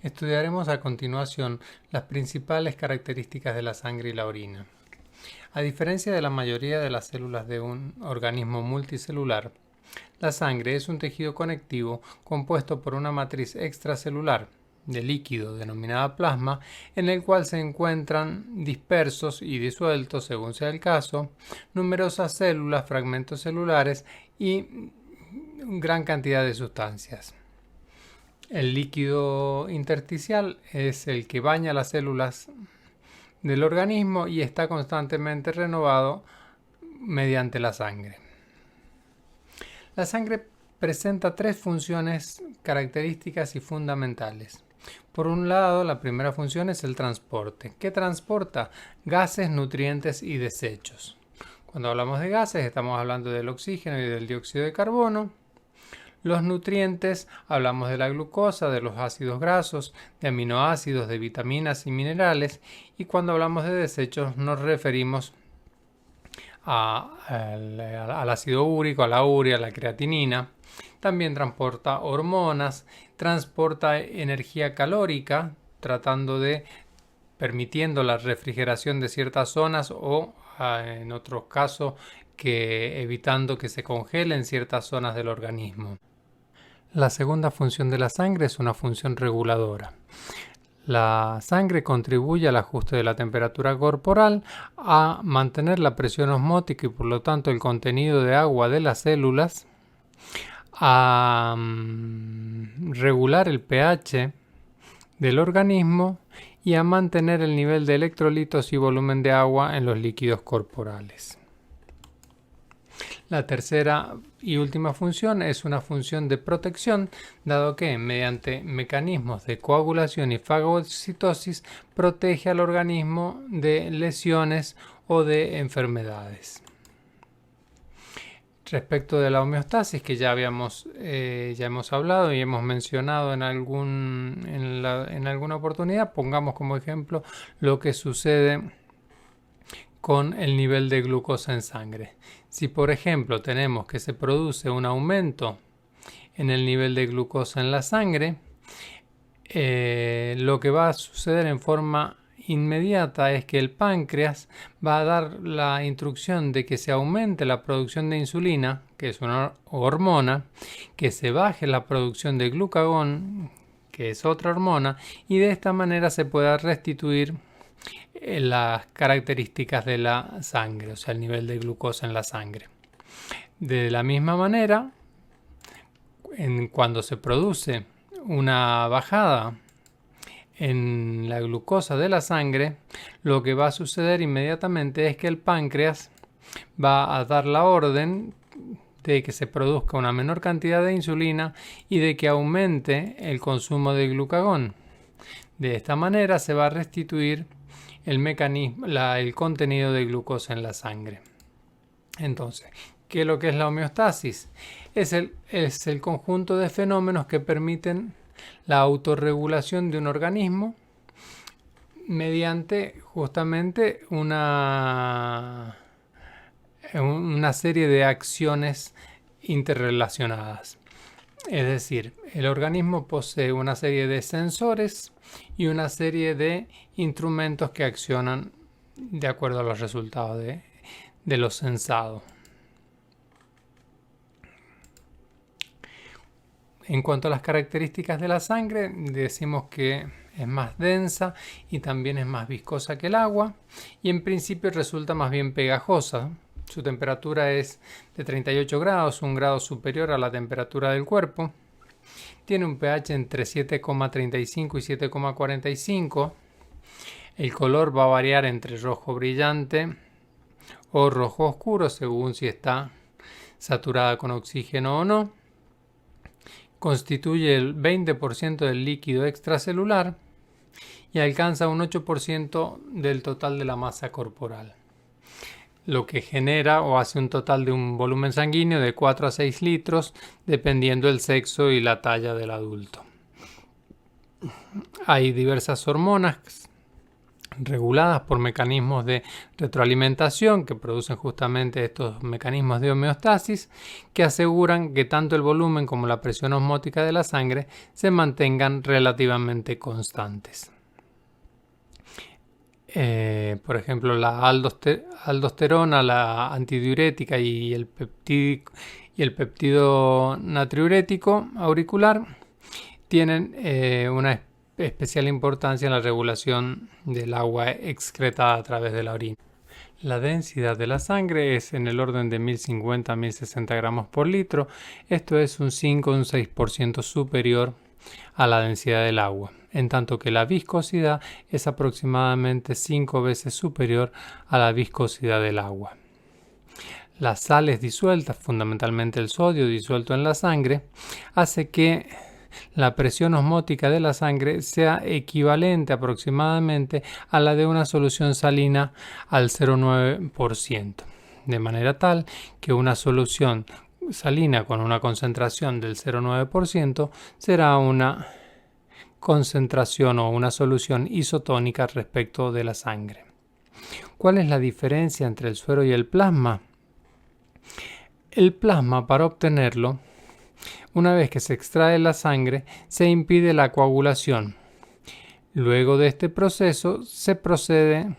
Estudiaremos a continuación las principales características de la sangre y la orina. A diferencia de la mayoría de las células de un organismo multicelular, la sangre es un tejido conectivo compuesto por una matriz extracelular de líquido denominada plasma, en el cual se encuentran dispersos y disueltos, según sea el caso, numerosas células, fragmentos celulares y gran cantidad de sustancias. El líquido intersticial es el que baña las células del organismo y está constantemente renovado mediante la sangre. La sangre presenta tres funciones características y fundamentales. Por un lado, la primera función es el transporte, que transporta gases, nutrientes y desechos. Cuando hablamos de gases, estamos hablando del oxígeno y del dióxido de carbono. Los nutrientes, hablamos de la glucosa, de los ácidos grasos, de aminoácidos, de vitaminas y minerales. Y cuando hablamos de desechos nos referimos al ácido úrico, a la urea, a la creatinina. También transporta hormonas, transporta energía calórica, permitiendo la refrigeración de ciertas zonas o, en otros casos, evitando que se congelen ciertas zonas del organismo. La segunda función de la sangre es una función reguladora. La sangre contribuye al ajuste de la temperatura corporal, a mantener la presión osmótica y por lo tanto el contenido de agua de las células, a regular el pH del organismo y a mantener el nivel de electrolitos y volumen de agua en los líquidos corporales. La tercera y última función es una función de protección, dado que mediante mecanismos de coagulación y fagocitosis protege al organismo de lesiones o de enfermedades. Respecto de la homeostasis, que ya hemos hablado y hemos mencionado en alguna oportunidad, pongamos como ejemplo lo que sucede con el nivel de glucosa en sangre. Si por ejemplo tenemos que se produce un aumento en el nivel de glucosa en la sangre, lo que va a suceder en forma inmediata es que el páncreas va a dar la instrucción de que se aumente la producción de insulina, que es una hormona, que se baje la producción de glucagón, que es otra hormona, y de esta manera se pueda restituir las características de la sangre, o sea, el nivel de glucosa en la sangre. De la misma manera, cuando se produce una bajada en la glucosa de la sangre, lo que va a suceder inmediatamente es que el páncreas va a dar la orden de que se produzca una menor cantidad de insulina y de que aumente el consumo de glucagón. De esta manera se va a restituir el contenido de glucosa en la sangre. Entonces, ¿qué es lo que es la homeostasis? Es el conjunto de fenómenos que permiten la autorregulación de un organismo mediante justamente una serie de acciones interrelacionadas. Es decir, el organismo posee una serie de sensores y una serie de instrumentos que accionan de acuerdo a los resultados de lo sensado. En cuanto a las características de la sangre, decimos que es más densa y también es más viscosa que el agua y en principio resulta más bien pegajosa. Su temperatura es de 38 grados, un grado superior a la temperatura del cuerpo. Tiene un pH entre 7,35 y 7,45. El color va a variar entre rojo brillante o rojo oscuro según si está saturada con oxígeno o no. Constituye el 20% del líquido extracelular y alcanza un 8% del total de la masa corporal, lo que genera o hace un total de un volumen sanguíneo de 4 a 6 litros, dependiendo del sexo y la talla del adulto. Hay diversas hormonas reguladas por mecanismos de retroalimentación que producen justamente estos mecanismos de homeostasis que aseguran que tanto el volumen como la presión osmótica de la sangre se mantengan relativamente constantes. Por ejemplo, la aldosterona, la antidiurética y el peptido natriurético auricular tienen una especial importancia en la regulación del agua excretada a través de la orina. La densidad de la sangre es en el orden de 1050 a 1060 gramos por litro. Esto es un 5 o un 6% superior a la densidad del agua, en tanto que la viscosidad es aproximadamente 5 veces superior a la viscosidad del agua. Las sales disueltas, fundamentalmente el sodio disuelto en la sangre, hace que la presión osmótica de la sangre sea equivalente aproximadamente a la de una solución salina al 0,9%, de manera tal que una solución salina con una concentración del 0,9% será una concentración o una solución isotónica respecto de la sangre. ¿Cuál es la diferencia entre el suero y el plasma? El plasma, para obtenerlo, una vez que se extrae la sangre, se impide la coagulación. Luego de este proceso se procede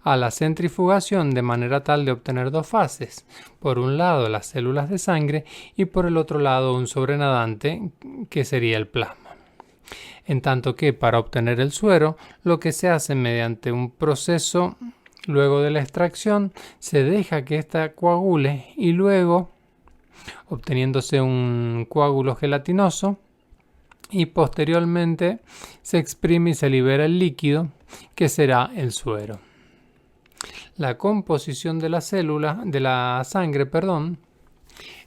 a la centrifugación de manera tal de obtener dos fases. Por un lado las células de sangre y por el otro lado un sobrenadante que sería el plasma. En tanto que para obtener el suero lo que se hace mediante un proceso, luego de la extracción se deja que ésta coagule y luego obteniéndose un coágulo gelatinoso y posteriormente se exprime y se libera el líquido que será el suero. La composición de la sangre,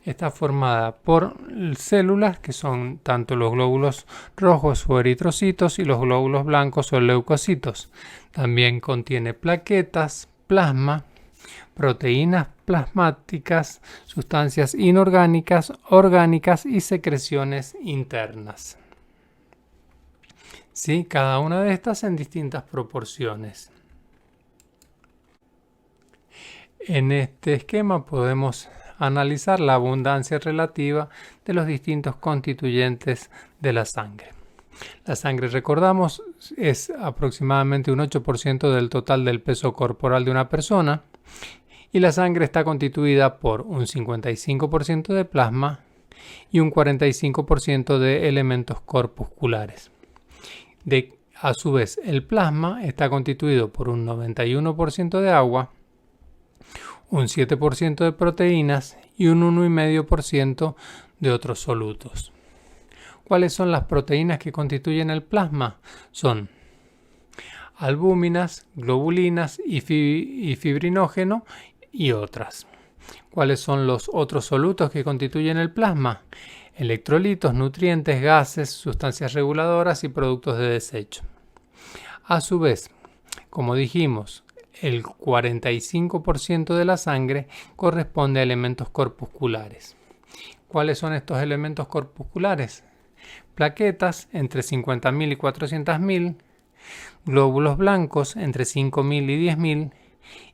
está formada por células que son tanto los glóbulos rojos o eritrocitos y los glóbulos blancos o leucocitos. También contiene plaquetas, plasma, proteínas plasmáticas, sustancias inorgánicas, orgánicas y secreciones internas. ¿Sí? Cada una de estas en distintas proporciones. En este esquema podemos analizar la abundancia relativa de los distintos constituyentes de la sangre. La sangre, recordamos, es aproximadamente un 8% del total del peso corporal de una persona y la sangre está constituida por un 55% de plasma y un 45% de elementos corpusculares. A su vez, el plasma está constituido por un 91% de agua, un 7% de proteínas y un 1,5% de otros solutos. ¿Cuáles son las proteínas que constituyen el plasma? Son albúminas, globulinas y fibrinógeno y otras. ¿Cuáles son los otros solutos que constituyen el plasma? Electrolitos, nutrientes, gases, sustancias reguladoras y productos de desecho. A su vez, como dijimos, el 45% de la sangre corresponde a elementos corpusculares. ¿Cuáles son estos elementos corpusculares? Plaquetas entre 50.000 y 400.000, glóbulos blancos entre 5.000 y 10.000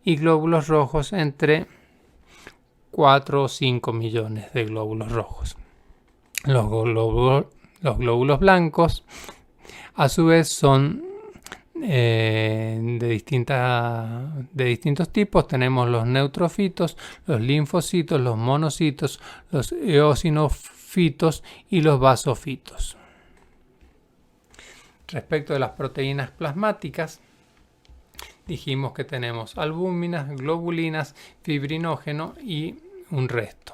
y glóbulos rojos entre 4 o 5 millones de glóbulos rojos. Los glóbulos blancos a su vez son de distintos tipos. Tenemos los neutrofitos, los linfocitos, los monocitos, los eosinofitos y los basofitos. Respecto de las proteínas plasmáticas, dijimos que tenemos albúminas, globulinas, fibrinógeno y un resto.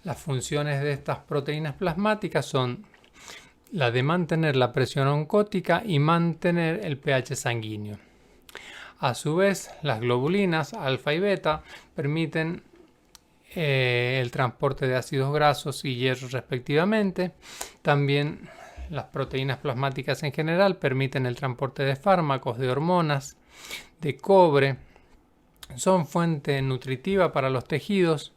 Las funciones de estas proteínas plasmáticas son la de mantener la presión oncótica y mantener el pH sanguíneo. A su vez, las globulinas alfa y beta permiten el transporte de ácidos grasos y hierro respectivamente. También las proteínas plasmáticas en general permiten el transporte de fármacos, de hormonas, de cobre. Son fuente nutritiva para los tejidos.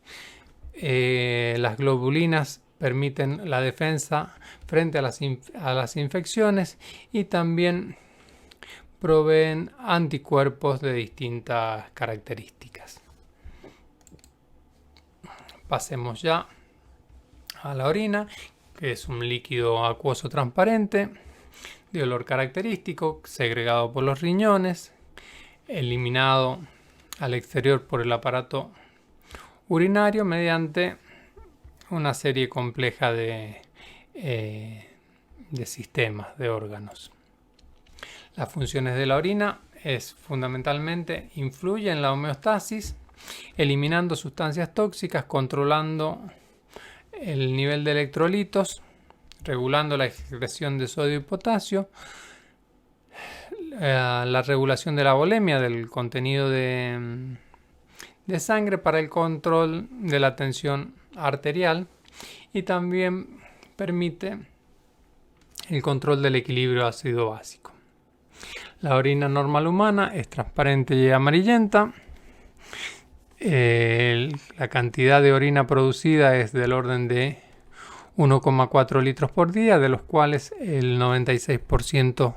Las globulinas permiten la defensa frente a las infecciones y también proveen anticuerpos de distintas características. Pasemos ya a la orina, que es un líquido acuoso transparente de olor característico, segregado por los riñones, eliminado al exterior por el aparato urinario mediante una serie compleja de sistemas, de órganos. Las funciones de la orina fundamentalmente influyen en la homeostasis, eliminando sustancias tóxicas, controlando el nivel de electrolitos, regulando la excreción de sodio y potasio, la regulación de la volemia, del contenido de sangre, para el control de la tensión arterial, y también permite el control del equilibrio ácido-básico. La orina normal humana es transparente y amarillenta. La cantidad de orina producida es del orden de 1,4 litros por día, de los cuales el 96%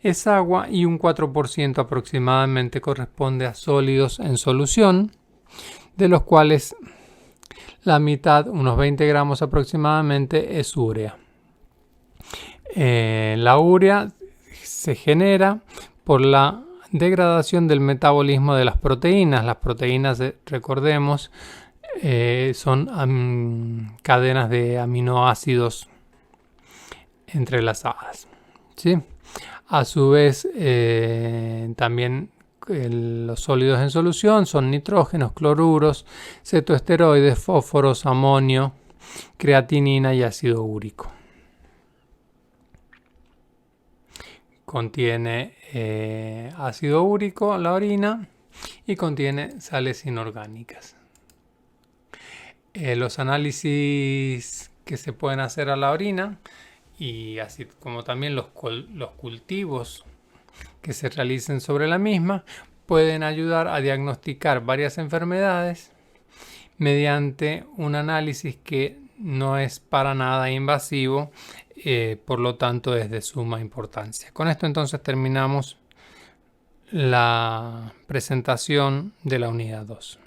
es agua y un 4% aproximadamente corresponde a sólidos en solución, de los cuales la mitad, unos 20 gramos aproximadamente, es urea. La urea se genera por la degradación del metabolismo de las proteínas. Las proteínas, recordemos, son cadenas de aminoácidos entrelazadas, ¿sí? A su vez, también los sólidos en solución son nitrógenos, cloruros, cetoesteroides, fósforos, amonio, creatinina y ácido úrico. Contiene ácido úrico la orina y contiene sales inorgánicas. Los análisis que se pueden hacer a la orina, y así como también los cultivos que se realicen sobre la misma, pueden ayudar a diagnosticar varias enfermedades mediante un análisis que no es para nada invasivo, por lo tanto es de suma importancia. Con esto entonces terminamos la presentación de la unidad 2.